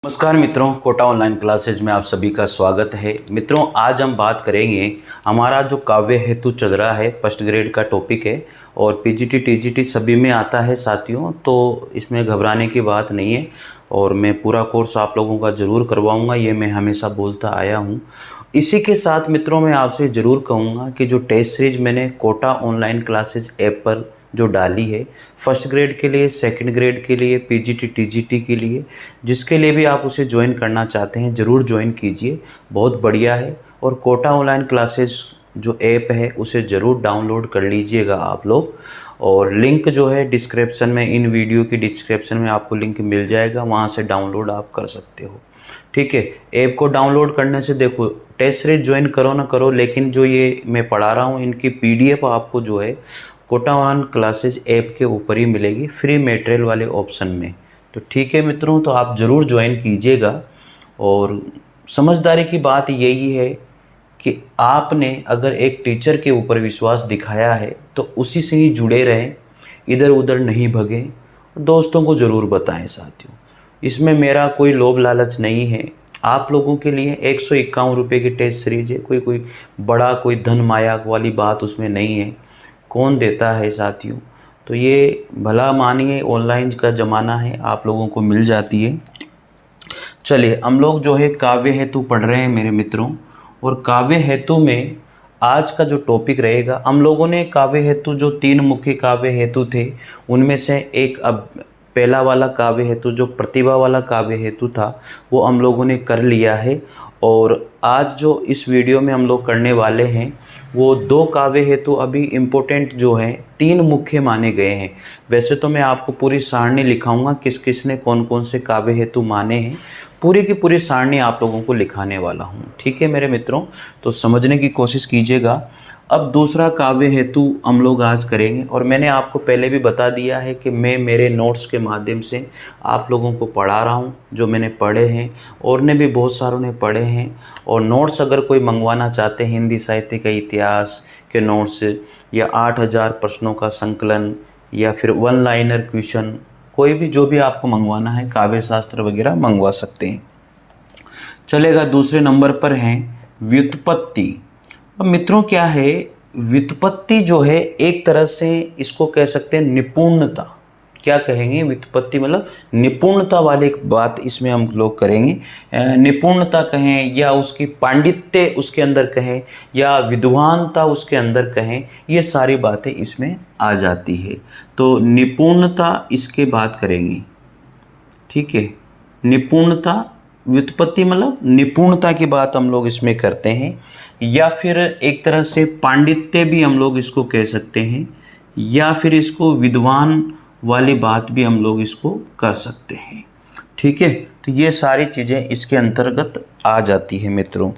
नमस्कार मित्रों, Kota online classes में आप सभी का स्वागत है। मित्रों, आज हम बात करेंगे, हमारा जो काव्य हेतु चल रहा है, फर्स्ट ग्रेड का टॉपिक है और पीजीटी टीजीटी सभी में आता है साथियों, तो इसमें घबराने की बात नहीं है और मैं पूरा कोर्स आप लोगों का ज़रूर करवाऊंगा, ये मैं हमेशा बोलता आया हूँ। इसी के साथ मित्रों मैं आपसे ज़रूर कहूँगा कि जो टेस्ट सीरीज मैंने कोटा ऑनलाइन क्लासेज ऐप पर जो डाली है, फर्स्ट ग्रेड के लिए, सेकंड ग्रेड के लिए, पीजीटी टीजीटी के लिए, जिसके लिए भी आप उसे ज्वाइन करना चाहते हैं ज़रूर ज्वाइन कीजिए, बहुत बढ़िया है। और कोटा ऑनलाइन क्लासेस जो ऐप है उसे ज़रूर डाउनलोड कर लीजिएगा आप लोग, और लिंक जो है डिस्क्रिप्शन में, इन वीडियो की डिस्क्रिप्शन में आपको लिंक मिल जाएगा, वहाँ से डाउनलोड आप कर सकते हो। ठीक है, ऐप को डाउनलोड करने से देखो, टेस्ट सीरीज ज्वाइन करो ना करो, लेकिन जो ये मैं पढ़ा रहा हूँ इनकी पीडीएफ आपको जो है कोटा ऑनलाइन क्लासेज ऐप के ऊपर ही मिलेगी, फ्री मटेरियल वाले ऑप्शन में। तो ठीक है मित्रों, तो आप ज़रूर ज्वाइन कीजिएगा। और समझदारी की बात यही है कि आपने अगर एक टीचर के ऊपर विश्वास दिखाया है तो उसी से ही जुड़े रहें, इधर उधर नहीं भगें, दोस्तों को ज़रूर बताएं साथियों। इसमें मेरा कोई लोभ लालच नहीं है, आप लोगों के लिए 151 रुपये की टेस्ट सीरीज है, कोई बड़ा कोई धन माया वाली बात उसमें नहीं है, कौन देता है साथियों। तो ये भला मानिए ऑनलाइन का ज़माना है, आप लोगों को मिल जाती है। चलिए, हम लोग जो है काव्य हेतु पढ़ रहे हैं मेरे मित्रों, और काव्य हेतु में आज का जो टॉपिक रहेगा, हम लोगों ने काव्य हेतु जो 3 मुख्य काव्य हेतु थे उनमें से एक, अब पहला वाला काव्य हेतु जो प्रतिभा वाला काव्य हेतु था वो हम लोगों ने कर लिया है। और आज जो इस वीडियो में हम लोग करने वाले हैं वो 2 काव्य हेतु अभी इम्पोर्टेंट जो हैं, 3 मुख्य माने गए हैं। वैसे तो मैं आपको पूरी सारणी लिखाऊंगा, किस किस ने कौन कौन से काव्य हेतु माने हैं, पूरी की पूरी सारणी आप लोगों को लिखाने वाला हूँ। ठीक है मेरे मित्रों, तो समझने की कोशिश कीजिएगा। अब दूसरा काव्य हेतु हम लोग आज करेंगे, और मैंने आपको पहले भी बता दिया है कि मैं मेरे नोट्स के माध्यम से आप लोगों को पढ़ा रहा हूँ, जो मैंने पढ़े हैं, और ने भी बहुत सारों ने पढ़े हैं। और नोट्स अगर कोई मंगवाना चाहते हैं, हिंदी साहित्य के इतिहास के नोट्स, या 8000 प्रश्नों का संकलन, या फिर 1 लाइनर क्वेश्चन, कोई भी जो भी आपको मंगवाना है, काव्य शास्त्र वगैरह मंगवा सकते हैं, चलेगा। दूसरे नंबर पर हैं व्युत्पत्ति। अब मित्रों क्या है, व्युत्पत्ति जो है एक तरह से इसको कह सकते हैं निपुणता। क्या कहेंगे, व्युत्पत्ति मतलब निपुणता वाली बात इसमें हम लोग करेंगे। निपुणता कहें या उसकी पांडित्य उसके अंदर कहें या विद्वानता उसके अंदर कहें, ये सारी बातें इसमें आ जाती है। तो निपुणता इसके बात करेंगे, ठीक है। निपुणता, व्युत्पत्ति मतलब निपुणता की बात हम लोग इसमें करते हैं, या फिर एक तरह से पांडित्य भी हम लोग इसको कह सकते हैं, या फिर इसको विद्वान वाली बात भी हम लोग इसको कर सकते हैं। ठीक है, तो ये सारी चीज़ें इसके अंतर्गत आ जाती है मित्रों।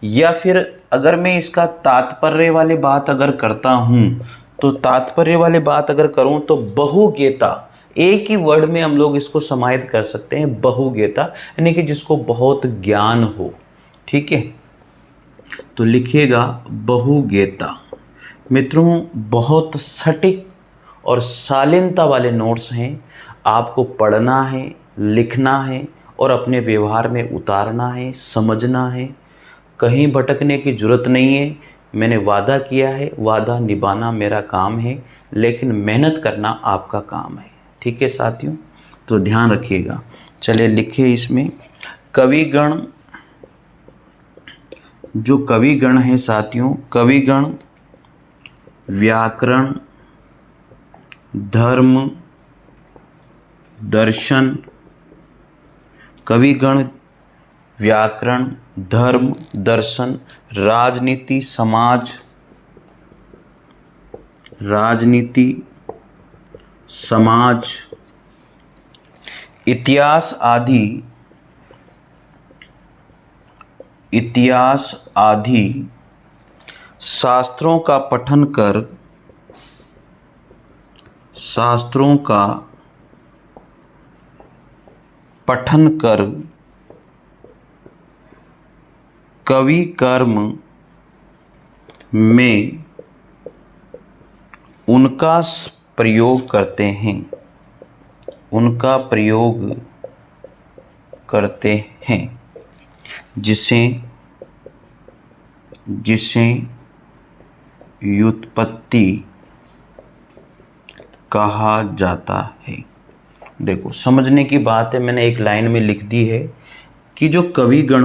या फिर अगर मैं इसका तात्पर्य वाली बात अगर करता हूँ, तो तात्पर्य वाली बात अगर करूँ तो बहुज्ञता, एक ही वर्ड में हम लोग इसको समाहित कर सकते हैं, बहुज्ञता, यानी कि जिसको बहुत ज्ञान हो। ठीक है, तो लिखिएगा बहुज्ञता। मित्रों, बहुत सटीक और शालीनता वाले नोट्स हैं, आपको पढ़ना है, लिखना है और अपने व्यवहार में उतारना है, समझना है, कहीं भटकने की ज़रूरत नहीं है। मैंने वादा किया है, वादा निभाना मेरा काम है, लेकिन मेहनत करना आपका काम है। ठीक है साथियों, तो ध्यान रखिएगा। चलिए लिखिए इसमें, कविगण, जो कविगण है साथियों, कविगण व्याकरण, धर्म, दर्शन, कविगण व्याकरण, धर्म, दर्शन, राजनीति, समाज, राजनीति, समाज, इतिहास आदि, इतिहास आदि शास्त्रों का पठन कर, शास्त्रों का पठन कर कवि कर्म में उनका प्रयोग करते हैं, उनका प्रयोग करते हैं, जिसे व्युत्पत्ति कहा जाता है। देखो समझने की बात है, मैंने एक लाइन में लिख दी है कि जो कविगण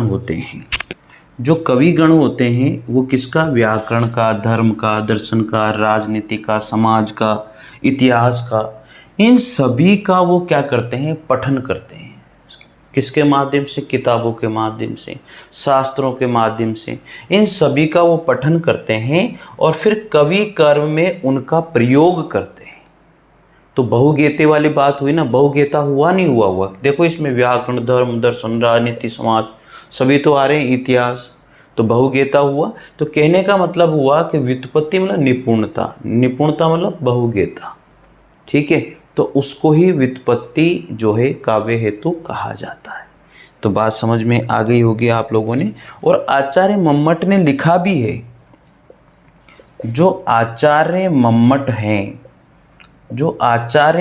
होते हैं, वो किसका, व्याकरण का, धर्म का, दर्शन का, राजनीति का, समाज का, इतिहास का, इन सभी का वो क्या करते हैं, पठन करते हैं। किसके माध्यम से, किताबों के माध्यम से, शास्त्रों के माध्यम से, इन सभी का वो पठन करते हैं और फिर कवि कर्म में उनका प्रयोग करते हैं। तो बहुगेते वाली बात हुई ना, बहुगेता हुआ नहीं हुआ, देखो इसमें व्याकरण, धर्म, दर्शन, राजनीति, समाज सभी तो आ रहे हैं, इतिहास, तो बहुगेता हुआ। तो कहने का मतलब हुआ कि व्युत्पत्ति मतलब निपुणता, निपुणता मतलब बहुगेता, ठीक है। तो उसको ही व्युत्पत्ति जो है काव्य हेतु कहा जाता है। तो बात समझ में आ गई होगी आप लोगों ने। और आचार्य मम्मट ने लिखा भी है, जो आचार्य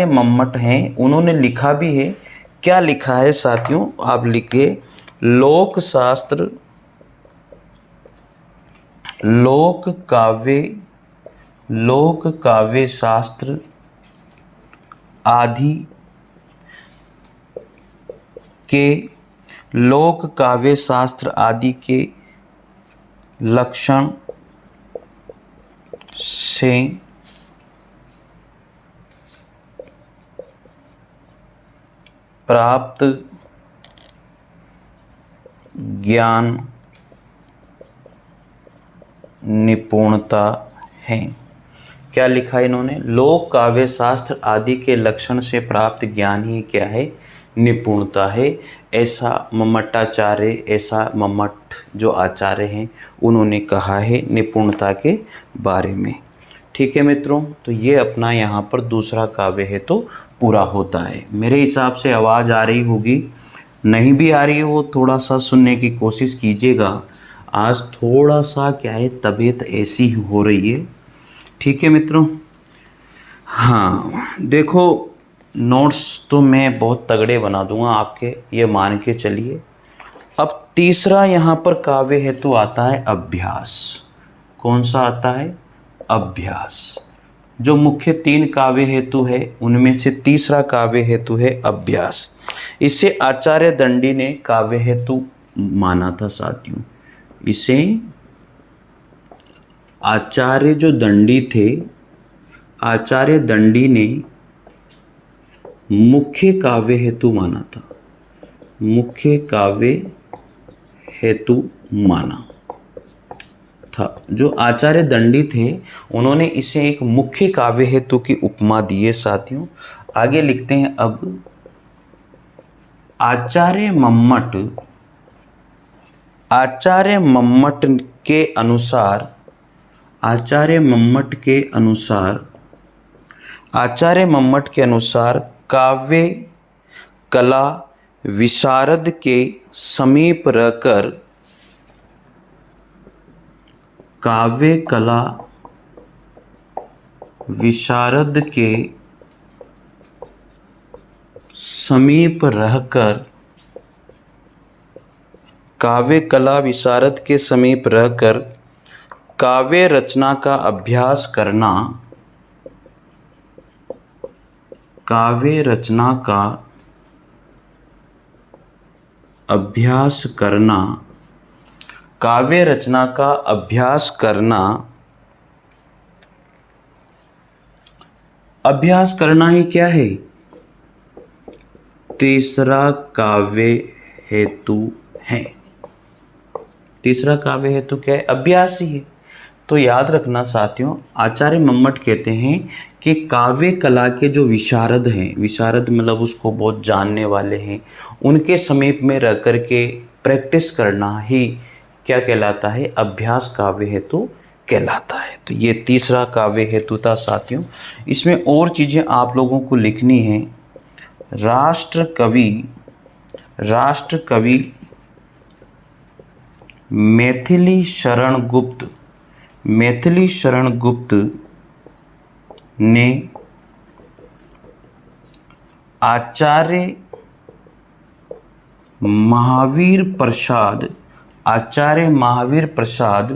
मम्मट हैं उन्होंने लिखा भी है। क्या लिखा है साथियों, आप लिखिए, लोक काव्य शास्त्र आदि के लक्षण से प्राप्त ज्ञान निपुणता है। क्या लिखा है इन्होंने, लोक काव्य शास्त्र आदि के लक्षण से प्राप्त ज्ञान ही क्या है, निपुणता है। ऐसा मम्मट जो आचार्य हैं उन्होंने कहा है निपुणता के बारे में। ठीक है मित्रों, तो ये अपना यहाँ पर दूसरा काव्य है तो पूरा होता है। मेरे हिसाब से आवाज़ आ रही होगी, नहीं भी आ रही हो थोड़ा सा सुनने की कोशिश कीजिएगा। आज थोड़ा सा क्या है, तबीयत ऐसी हो रही है। ठीक है मित्रों, हाँ देखो नोट्स तो मैं बहुत तगड़े बना दूंगा आपके, ये मान के चलिए। अब तीसरा यहाँ पर काव्य हेतु आता है अभ्यास। कौन सा आता है, अभ्यास। जो मुख्य 3 काव्य हेतु है उनमें से तीसरा काव्य हेतु है अभ्यास। इसे आचार्य दंडी ने काव्य हेतु माना था साथियों। इसे आचार्य जो दंडी थे, आचार्य दंडी ने मुख्य काव्य हेतु माना था, मुख्य काव्य हेतु माना था। जो आचार्य दंडी थे उन्होंने इसे एक मुख्य काव्य हेतु की उपमा दी है साथियों। आगे लिखते हैं अब, आचार्य मम्मट के अनुसार काव्य कला विशारद के समीप रहकर काव्य कला विशारद के समीप रहकर काव्य रचना का अभ्यास करना, काव्य रचना का अभ्यास करना ही क्या है, तीसरा काव्य हेतु है। तीसरा काव्य हेतु क्या है, अभ्यास ही है। तो याद रखना साथियों, आचार्य मम्मट कहते हैं कि काव्य कला के जो विशारद हैं, विशारद मतलब उसको बहुत जानने वाले हैं, उनके समीप में रह कर के प्रैक्टिस करना ही क्या कहलाता है, अभ्यास काव्य हेतु कहलाता है। तो ये तीसरा काव्य हेतु था साथियों। इसमें और चीज़ें आप लोगों को लिखनी है। राष्ट्र कवि मैथिली शरण गुप्त ने आचार्य महावीर प्रसाद, आचार्य महावीर प्रसाद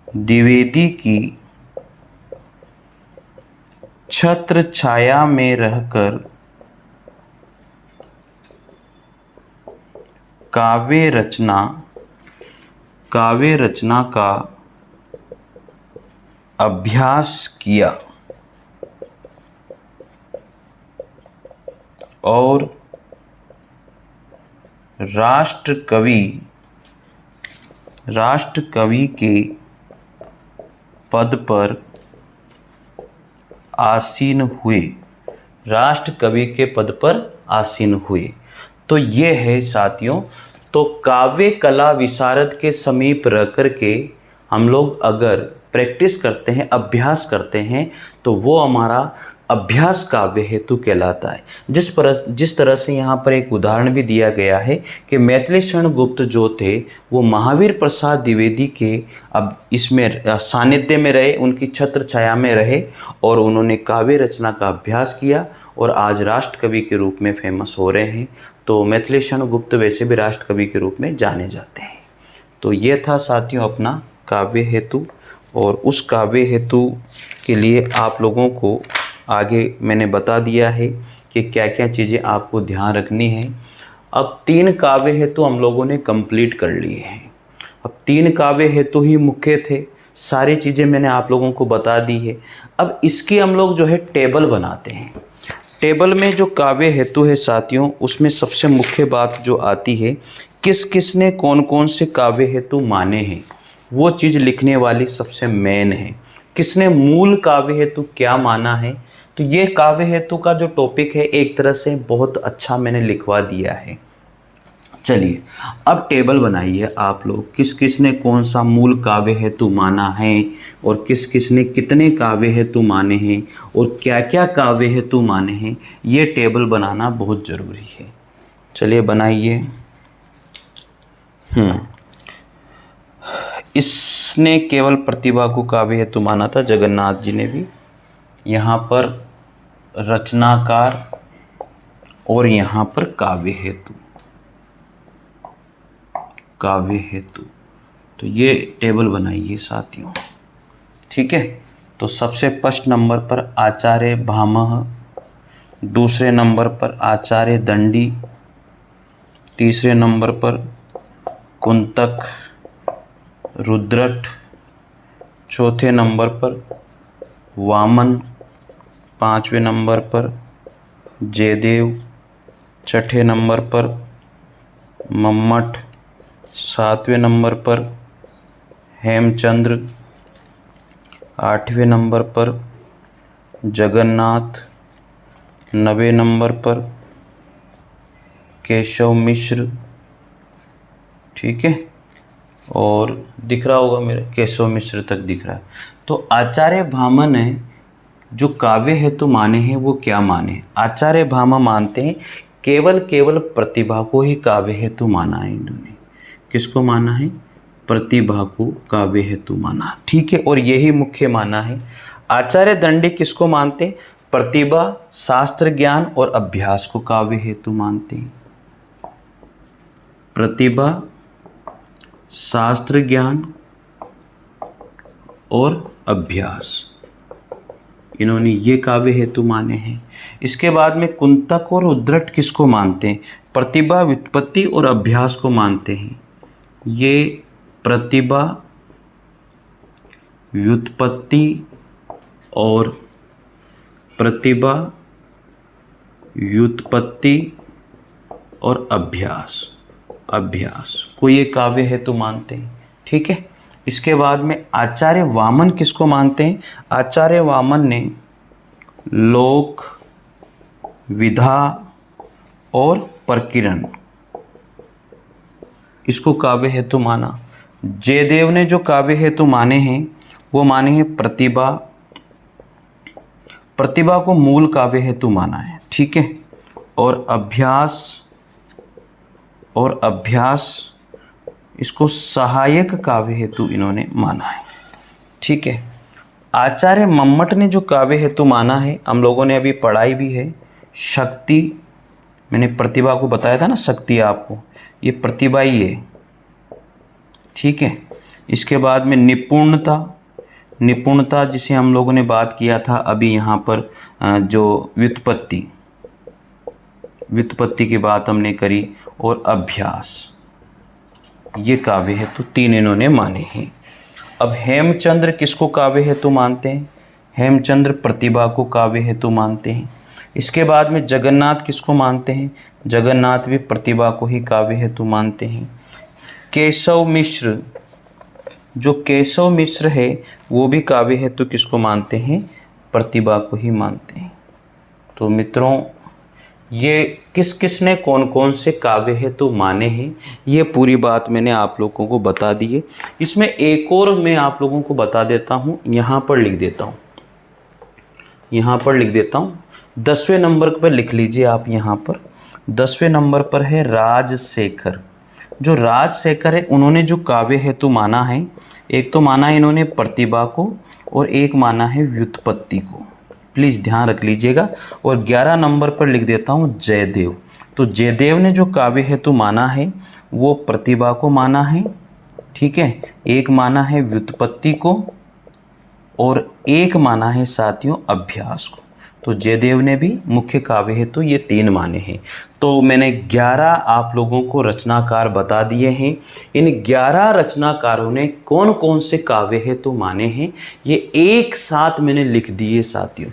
द्विवेदी की छत्र छाया में रहकर काव्य रचना का अभ्यास किया और राष्ट्र कवि के पद पर आसीन हुए। राष्ट्र कवि के पद पर आसीन हुए। तो ये है साथियों, तो काव्य कला विशारद के समीप रह कर के हम लोग अगर प्रैक्टिस करते हैं, अभ्यास करते हैं, तो वो हमारा अभ्यास काव्य हेतु कहलाता है। जिस तरह से यहाँ पर एक उदाहरण भी दिया गया है कि मैथिली शरण गुप्त जो थे वो महावीर प्रसाद द्विवेदी के अब इसमें सानिध्य में रहे, उनकी छत्र छाया में रहे और उन्होंने काव्य रचना का अभ्यास किया और आज राष्ट्र कवि के रूप में फेमस हो रहे हैं। तो मैथिली शरण गुप्त वैसे भी राष्ट्र कवि के रूप में जाने जाते हैं। तो ये था साथियों अपना काव्य हेतु, और उस काव्य हेतु के लिए आप लोगों को आगे मैंने बता दिया है कि क्या क्या चीज़ें आपको ध्यान रखनी है। अब 3 काव्य हेतु हम लोगों ने कंप्लीट कर लिए हैं। अब 3 काव्य हेतु ही मुख्य थे, सारी चीज़ें मैंने आप लोगों को बता दी है। अब इसकी हम लोग जो है टेबल बनाते हैं। टेबल में जो काव्य हेतु है साथियों, उसमें सबसे मुख्य बात जो आती है, किसने कौन कौन से काव्य हेतु माने हैं, वो चीज़ लिखने वाली सबसे मेन है। किसने मूल काव्य हेतु क्या माना है, तो ये काव्य हेतु का जो टॉपिक है एक तरह से बहुत अच्छा मैंने लिखवा दिया है। चलिए अब टेबल बनाइए आप लोग, किस ने कौन सा मूल काव्य हेतु माना है और किस ने कितने काव्य हेतु माने हैं और क्या क्या काव्य हेतु माने हैं, ये टेबल बनाना बहुत ज़रूरी है। चलिए बनाइए। इसने केवल प्रतिभा को काव्य हेतु माना था, जगन्नाथ जी ने भी। यहाँ पर रचनाकार और यहाँ पर काव्य हेतु। तो ये टेबल बनाइए साथियों, ठीक है। तो सबसे फर्स्ट नंबर पर आचार्य भामह, दूसरे नंबर पर आचार्य दंडी, तीसरे नंबर पर कुंतक, रुद्रट, चौथे नंबर पर वामन, पांचवें नंबर पर जयदेव, छठे नंबर पर मम्मट, सातवें नंबर पर हेमचंद्र, आठवें नंबर पर जगन्नाथ, नवें नंबर पर केशव मिश्र, ठीक है। और दिख रहा होगा मेरे, केशव मिश्र तक दिख रहा है। तो आचार्य भामह ने जो काव्य हेतु माने हैं वो क्या माने हैं? आचार्य भामह मानते हैं केवल प्रतिभा को ही काव्य हेतु माना है इन्होंने। किसको माना है? प्रतिभा को काव्य हेतु माना, ठीक है। और यही मुख्य माना है। आचार्य दंडी किसको मानते हैं? प्रतिभा, शास्त्र ज्ञान और अभ्यास को काव्य हेतु मानते हैं। प्रतिभा, शास्त्र ज्ञान और अभ्यास, इन्होंने ये काव्य हेतु माने हैं। इसके बाद में कुंतक और उद्रट किसको मानते हैं? प्रतिभा, व्युत्पत्ति और अभ्यास को मानते हैं। ये प्रतिभा, व्युत्पत्ति और अभ्यास को ये काव्य हेतु मानते हैं, ठीक है। इसके बाद में आचार्य वामन किसको मानते हैं? आचार्य वामन ने लोक, विधा और प्रकीर्णन इसको काव्य हेतु माना। जयदेव ने जो काव्य हेतु माने हैं वो माने हैं प्रतिभा को मूल काव्य हेतु माना है, ठीक है। और अभ्यास इसको सहायक काव्य हेतु इन्होंने माना है, ठीक है। आचार्य मम्मट ने जो काव्य हेतु माना है हम लोगों ने अभी पढ़ाई भी है, शक्ति, मैंने प्रतिभा को बताया था ना, शक्ति आपको, ये प्रतिभा ही है, ठीक है। इसके बाद में निपुणता, निपुणता जिसे हम लोगों ने बात किया था अभी यहाँ पर, जो व्युत्पत्ति, व्युत्पत्ति की बात हमने करी, और अभ्यास, ये काव्य हेतु 3 इन्होंने माने हैं। अब हेमचंद्र किसको काव्य हेतु मानते हैं? हेमचंद्र प्रतिभा को काव्य हेतु मानते हैं। इसके बाद में जगन्नाथ किसको मानते हैं? जगन्नाथ भी प्रतिभा को ही काव्य हेतु मानते हैं। केशव मिश्र, जो केशव मिश्र है वो भी काव्य हेतु किसको मानते हैं? प्रतिभा को ही मानते हैं। तो मित्रों, ये किस किस ने कौन कौन से काव्य हेतु माने हैं, ये पूरी बात मैंने आप लोगों को बता दी है। इसमें एक और मैं आप लोगों को बता देता हूँ, यहाँ पर लिख देता हूँ, यहाँ पर लिख देता हूँ। 10वें नंबर पर लिख लीजिए आप, यहाँ पर 10वें नंबर पर है राजशेखर। जो राजशेखर है उन्होंने जो काव्य हेतु माना है, एक तो माना है इन्होंने प्रतिभा को और एक माना है व्युत्पत्ति को, प्लीज़ ध्यान रख लीजिएगा। और 11 नंबर पर लिख देता हूँ जयदेव। तो जयदेव ने जो काव्य हेतु माना है वो प्रतिभा को माना है, ठीक है, एक माना है व्युत्पत्ति को और एक माना है साथियों अभ्यास को। तो जयदेव ने भी मुख्य काव्य हेतु ये 3 माने हैं। तो मैंने 11 आप लोगों को रचनाकार बता दिए हैं। इन 11 रचनाकारों ने कौन कौन से काव्य हेतु माने हैं ये एक साथ मैंने लिख दिए साथियों।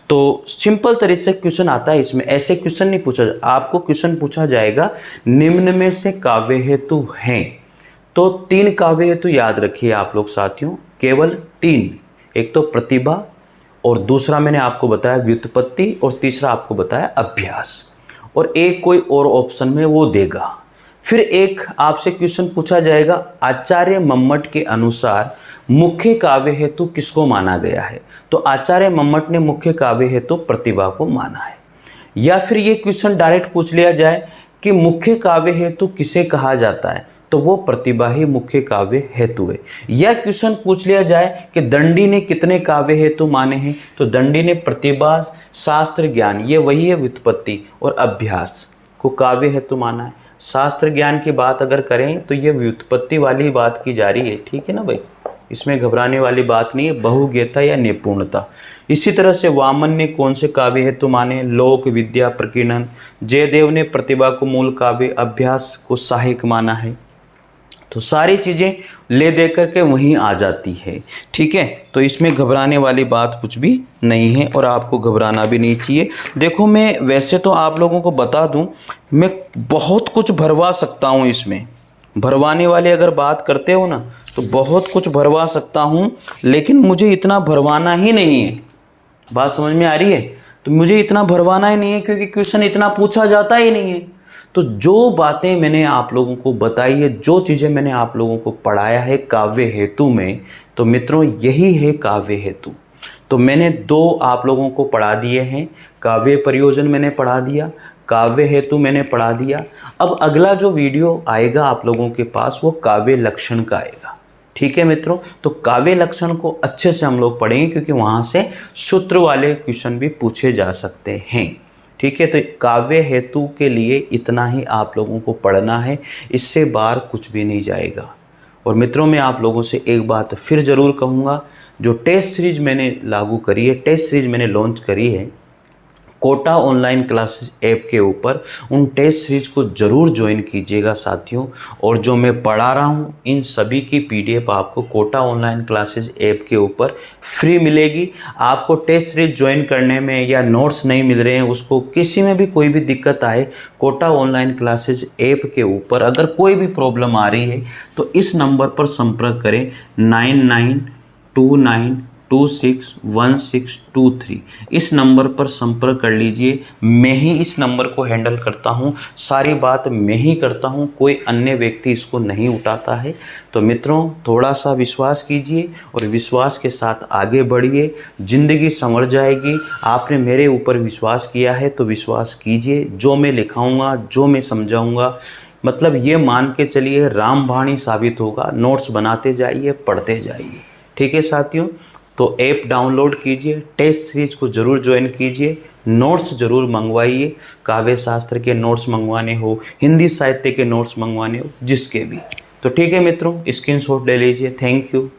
तो सिंपल तरीके से क्वेश्चन आता है इसमें, ऐसे क्वेश्चन नहीं पूछा, आपको क्वेश्चन पूछा जाएगा निम्न में से काव्य हेतु हैं। तो 3 काव्य हेतु याद रखिए आप लोग साथियों, केवल 3, एक तो प्रतिभा, और दूसरा मैंने आपको बताया व्युत्पत्ति, और तीसरा आपको बताया अभ्यास, और एक कोई और ऑप्शन में वो देगा। फिर एक आपसे क्वेश्चन पूछा जाएगा, आचार्य मम्मट के अनुसार मुख्य काव्य हेतु किसको माना गया है? तो आचार्य मम्मट ने मुख्य काव्य हेतु प्रतिभा को माना है। या फिर ये क्वेश्चन डायरेक्ट पूछ लिया जाए कि मुख्य काव्य हेतु किसे कहा जाता है, तो वो प्रतिभा ही मुख्य काव्य हेतु है। यह क्वेश्चन पूछ लिया जाए कि दंडी ने कितने काव्य हेतु माने हैं, तो दंडी ने प्रतिभा, शास्त्र ज्ञान, ये वही है व्युत्पत्ति और अभ्यास को काव्य हेतु माना है। शास्त्र ज्ञान की बात अगर करें तो ये व्युत्पत्ति वाली बात की जा रही है, ठीक है ना भाई, इसमें घबराने वाली बात नहीं है, बहुज्ञता या निपुणता। इसी तरह से वामन ने कौन से काव्य हेतु माने? लोक विद्या प्रकीर्णन। जयदेव ने प्रतिभा को मूल काव्य, अभ्यास को सहायक माना है। तो सारी चीज़ें ले दे करके वहीं आ जाती है, ठीक है। तो इसमें घबराने वाली बात कुछ भी नहीं है और आपको घबराना भी नहीं चाहिए। देखो, मैं वैसे तो आप लोगों को बता दूं, मैं बहुत कुछ भरवा सकता हूं इसमें, भरवाने वाले अगर बात करते हो ना तो बहुत कुछ भरवा सकता हूं, लेकिन मुझे इतना भरवाना ही नहीं है। बात समझ में आ रही है? तो मुझे इतना भरवाना ही नहीं है क्योंकि क्वेश्चन इतना पूछा जाता ही नहीं है। तो जो बातें मैंने आप लोगों को बताई है, जो चीज़ें मैंने आप लोगों को पढ़ाया है काव्य हेतु में, तो मित्रों यही है काव्य हेतु। तो मैंने 2 आप लोगों को पढ़ा दिए हैं, काव्य प्रयोजन मैंने पढ़ा दिया, काव्य हेतु मैंने पढ़ा दिया। अब अगला जो वीडियो आएगा आप लोगों के पास वो काव्य लक्षण का आएगा, ठीक है मित्रों। तो काव्य लक्षण को अच्छे से हम लोग पढ़ेंगे क्योंकि वहाँ से सूत्र वाले क्वेश्चन भी पूछे जा सकते हैं, ठीक है। तो काव्य हेतु के लिए इतना ही आप लोगों को पढ़ना है, इससे बाहर कुछ भी नहीं जाएगा। और मित्रों, मैं आप लोगों से एक बात फिर ज़रूर कहूँगा, जो टेस्ट सीरीज मैंने लागू करी है, टेस्ट सीरीज मैंने लॉन्च करी है कोटा ऑनलाइन क्लासेस ऐप के ऊपर, उन टेस्ट सीरीज को ज़रूर ज्वाइन कीजिएगा साथियों। और जो मैं पढ़ा रहा हूँ इन सभी की PDF आपको कोटा ऑनलाइन क्लासेस ऐप के ऊपर फ्री मिलेगी। आपको टेस्ट सीरीज ज्वाइन करने में या नोट्स नहीं मिल रहे हैं, उसको किसी में भी कोई भी दिक्कत आए, कोटा ऑनलाइन क्लासेस ऐप के ऊपर अगर कोई भी प्रॉब्लम आ रही है तो इस नंबर पर संपर्क करें 9929261623। इस नंबर पर संपर्क कर लीजिए। मैं ही इस नंबर को हैंडल करता हूँ, सारी बात मैं ही करता हूँ, कोई अन्य व्यक्ति इसको नहीं उठाता है। तो मित्रों, थोड़ा सा विश्वास कीजिए और विश्वास के साथ आगे बढ़िए, ज़िंदगी संवर जाएगी। आपने मेरे ऊपर विश्वास किया है तो विश्वास कीजिए, जो मैं लिखाऊँगा, जो मैं समझाऊँगा, मतलब ये मान के चलिए रामबाणी साबित होगा। नोट्स बनाते जाइए, पढ़ते जाइए, ठीक है साथियों। तो ऐप डाउनलोड कीजिए, टेस्ट सीरीज को ज़रूर ज्वाइन कीजिए, नोट्स ज़रूर मंगवाइए, काव्य शास्त्र के नोट्स मंगवाने हो, हिंदी साहित्य के नोट्स मंगवाने हो, जिसके भी। तो ठीक है मित्रों, स्क्रीनशॉट ले लीजिए। Thank you.